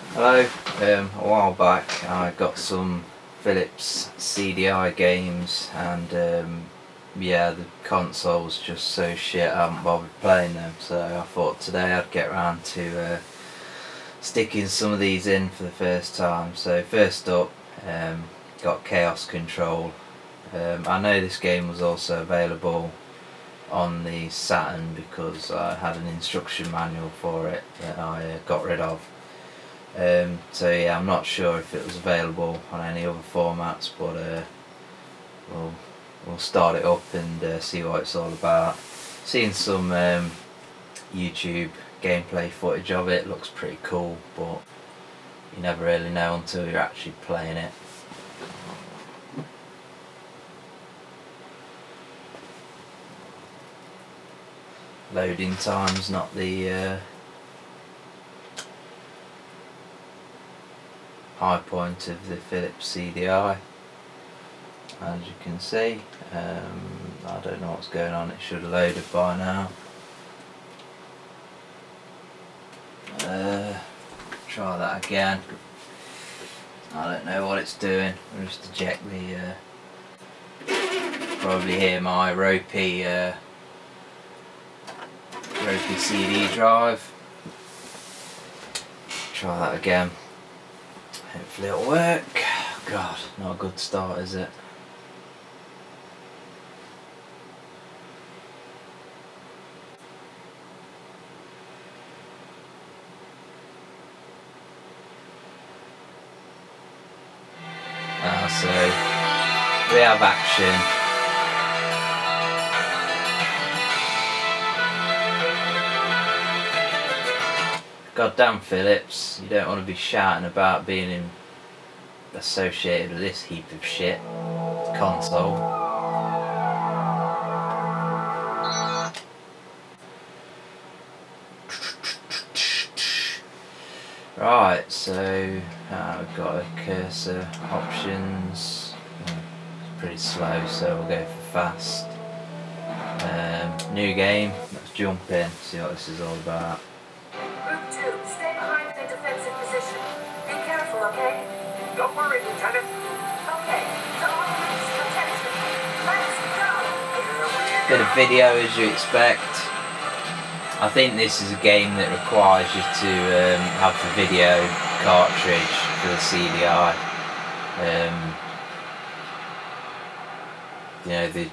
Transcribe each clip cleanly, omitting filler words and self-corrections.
Hello, a while back I got some Philips CDI games and yeah, the console's just so shit I haven't bothered playing them, so I thought today I'd get around to sticking some of these in for the first time. So first up, got Chaos Control. I know this game was also available on the Saturn because I had an instruction manual for it that I got rid of. So yeah, I'm not sure if it was available on any other formats, but we'll start it up and see what it's all about. Seen some YouTube gameplay footage of it. Looks pretty cool, but you never really know until you're actually playing it. Loading time's not the high point of the Philips CDI, as you can see. I don't know what's going on, it should have loaded by now. Try that again. I don't know what it's doing. I'll just eject the probably hear my ropey CD drive. Try that again. Hopefully it'll work. God, not a good start, is it? So we have action. Goddamn Philips, you don't want to be shouting about being associated with this heap of shit console. Right, so we've got a cursor options. It's pretty slow, so we'll go for fast. New game, let's jump in, see what this is all about. Group 2, stay behind in a defensive position. Be careful, okay? Don't worry, Lieutenant. Okay, to all groups, attention. Let's go! Bit of video as you expect. I think this is a game that requires you to have the video cartridge for the CDI. You know, the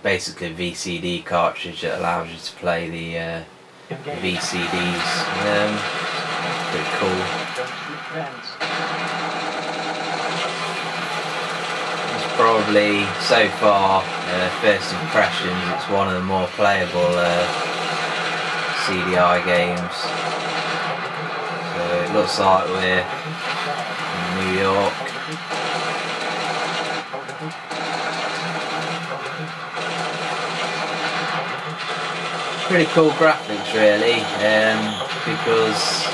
basically VCD cartridge that allows you to play the VCDs. Pretty cool. It's probably, so far, first impressions, it's one of the more playable CDI games. So it looks like we're in New York. Pretty cool graphics, really, because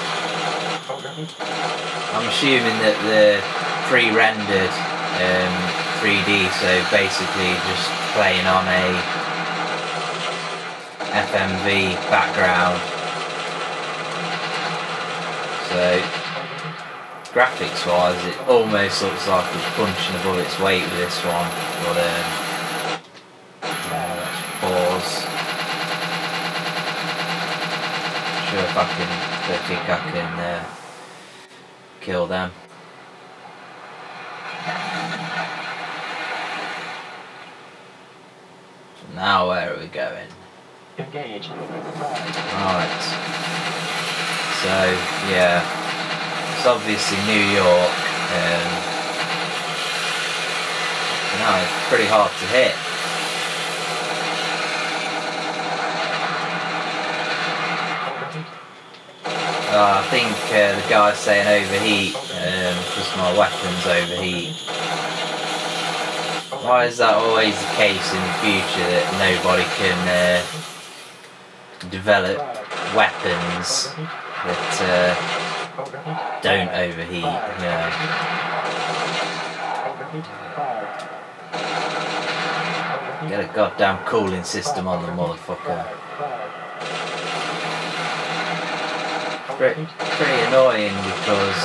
I'm assuming that they're pre-rendered 3D, so basically just playing on a FMV background. So graphics wise it almost looks like it's punching above its weight with this one, but let's pause. Not sure if don't think I can kill them. So now where are we going? Engage. Right. So yeah, it's obviously New York. Now it's pretty hard to hit. I think the guy's saying overheat because my weapons overheat. Why is that always the case in the future that nobody can develop weapons that don't overheat? Get a goddamn cooling system on the motherfucker. pretty annoying because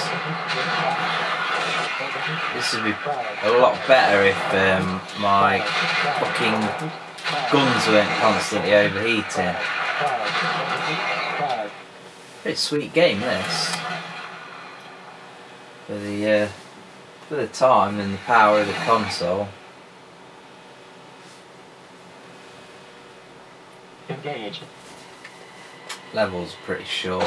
this would be a lot better if my fucking guns weren't constantly overheating. Pretty sweet game this. For the time and the power of the console. Engage. Levels pretty short.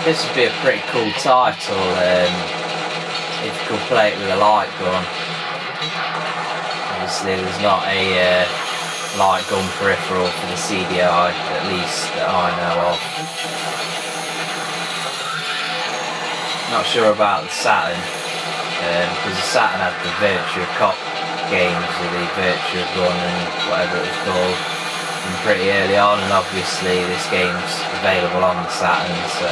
This would be a pretty cool title if you could play it with a light gun. Obviously there's not a light gun peripheral for the CDI, at least that I know of. Not sure about the Saturn, because the Saturn had the Virtua Cop games with the Virtua Gun and whatever it was called from pretty early on, and obviously this game's available on the Saturn, so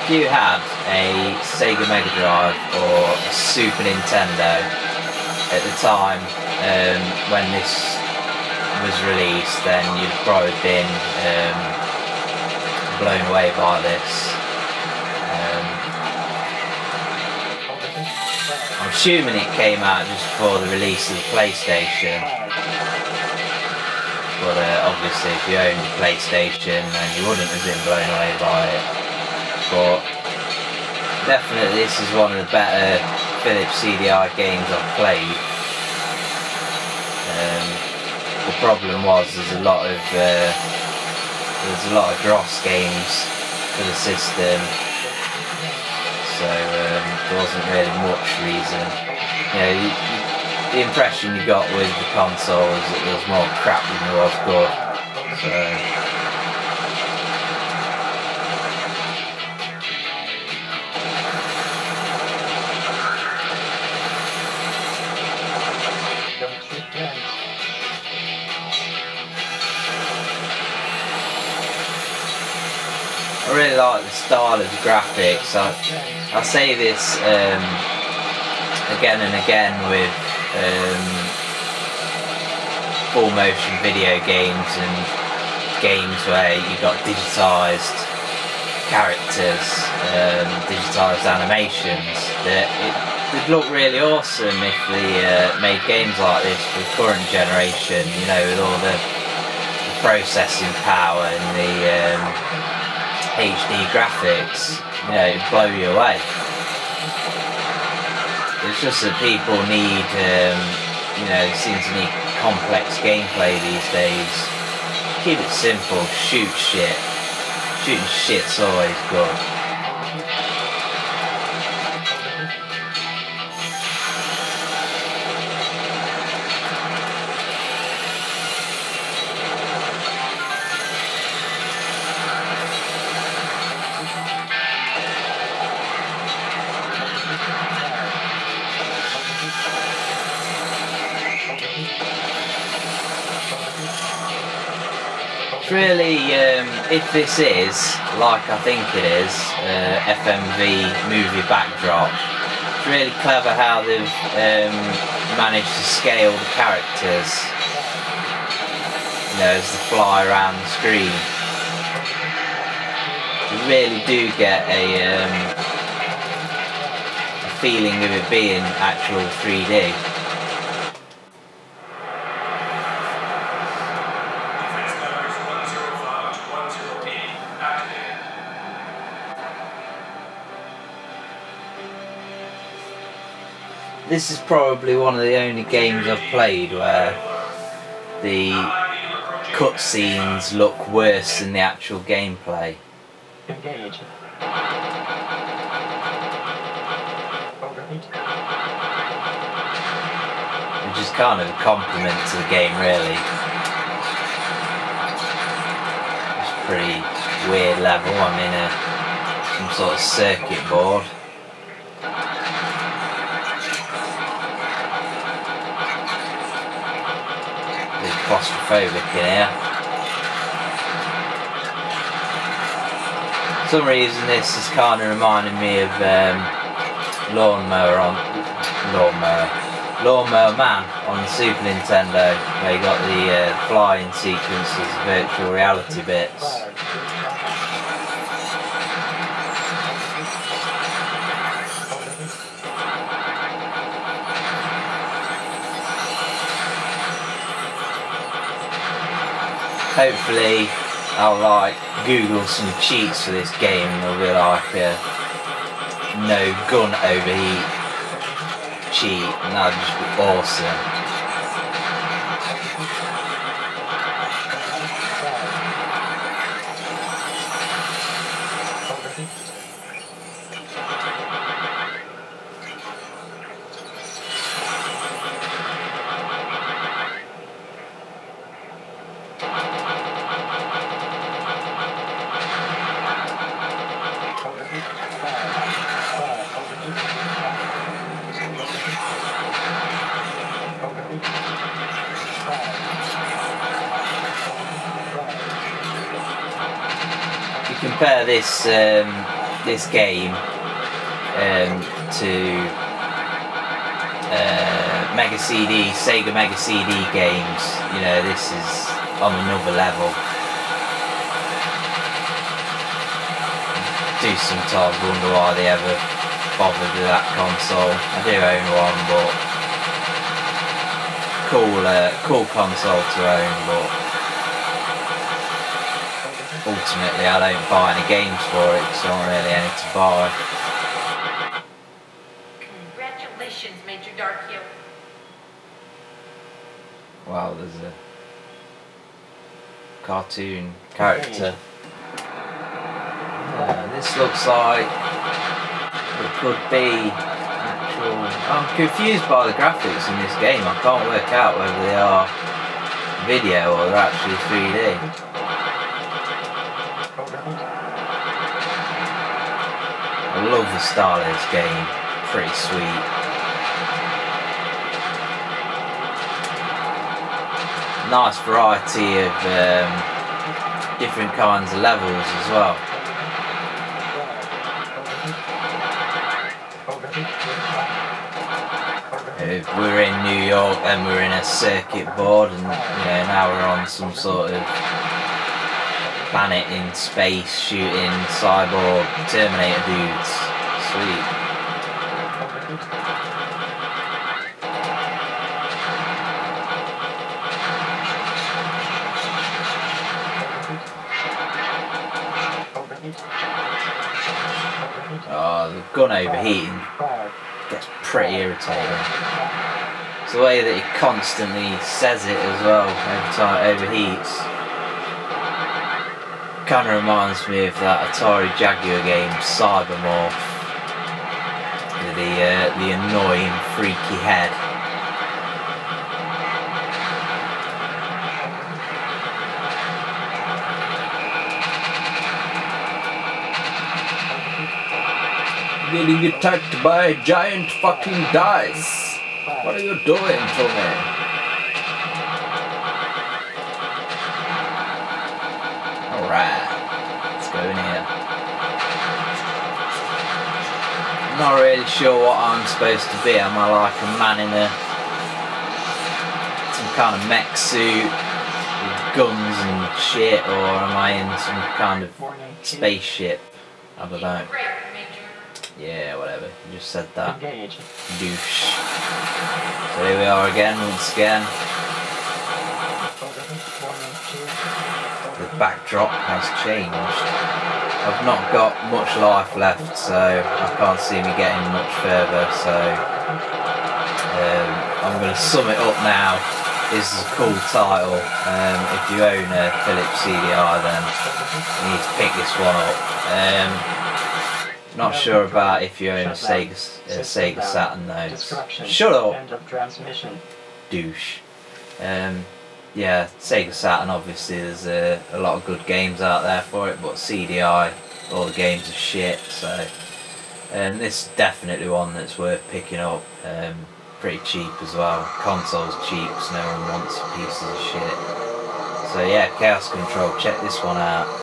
if you had a Sega Mega Drive or a Super Nintendo at the time when this was released, then you'd probably been blown away by this. I'm assuming it came out just before the release of the PlayStation, but obviously if you owned a PlayStation then you wouldn't have been blown away by it. But definitely this is one of the better Philips CDI games I've played. The problem was there's a lot of DROS games for the system, so there wasn't really much reason. You know, the impression you got with the console was that there was more crap than there was good. So. I really like the style of the graphics. I say this again and again with full motion video games and games where you got digitised characters, digitised animations, that it would look really awesome if they made games like this for the current generation, you know, with all the processing power and the HD graphics, you know, it'd blow you away. It's just that people need, you know, seem to need complex gameplay these days. Keep it simple, shoot shit. Shooting shit's always good. Really, if this is, like I think it is, FMV movie backdrop, it's really clever how they've managed to scale the characters, you know, as they fly around the screen. You really do get a feeling of it being actual 3D. This is probably one of the only games I've played where the cutscenes look worse than the actual gameplay. Engage. Which is kind of a compliment to the game, really. It's a pretty weird level. I'm in some sort of circuit board. Bit claustrophobic in here. For some reason this is kind of reminding me of Lawnmower Man on the Super Nintendo, where you got the flying sequences, virtual reality bits. Hopefully I'll Google some cheats for this game and there'll be no gun overheat cheat, and that'd just be awesome. Compare this this game to Sega Mega CD games. You know, this is on another level. Do sometimes wonder why they ever bothered with that console. I do own one, but cool console to own, but ultimately I don't buy any games for it because there aren't really any to buy. Congratulations, Major Darkhill. Wow, there's a cartoon character. This looks like it could be actual... I'm confused by the graphics in this game. I can't work out whether they are video or they're actually 3D. I love the style of this game, pretty sweet. Nice variety of different kinds of levels as well. We're in New York, then we're in a circuit board, and now we're on some sort of planet in space shooting cyborg Terminator dudes. Sweet. Oh, the gun overheating gets pretty irritating. It's the way that he constantly says it as well every time it overheats. Kind of reminds me of that Atari Jaguar game, Cybermorph, with the annoying, freaky head. Getting attacked by a giant fucking dice. What are you doing to me? Alright, let's go in here. I'm not really sure what I'm supposed to be. Am I like a man in some kind of mech suit with guns and shit, or am I in some kind of spaceship? I don't know. Yeah, whatever. You just said that. Douche. So here we are again, once again. The backdrop has changed. I've not got much life left, so I can't see me getting much further, so I'm going to sum it up now. This is a cool title. If you own a Philips CDI, then you need to pick this one up. Not sure about if you own a Sega Saturn though. Shut up! End of transmission. Douche. Yeah, Sega Saturn, obviously there's a lot of good games out there for it, but CDI, all the games are shit, so this is definitely one that's worth picking up. Pretty cheap as well. Console's cheap, so no one wants pieces of shit. So yeah, Chaos Control, check this one out.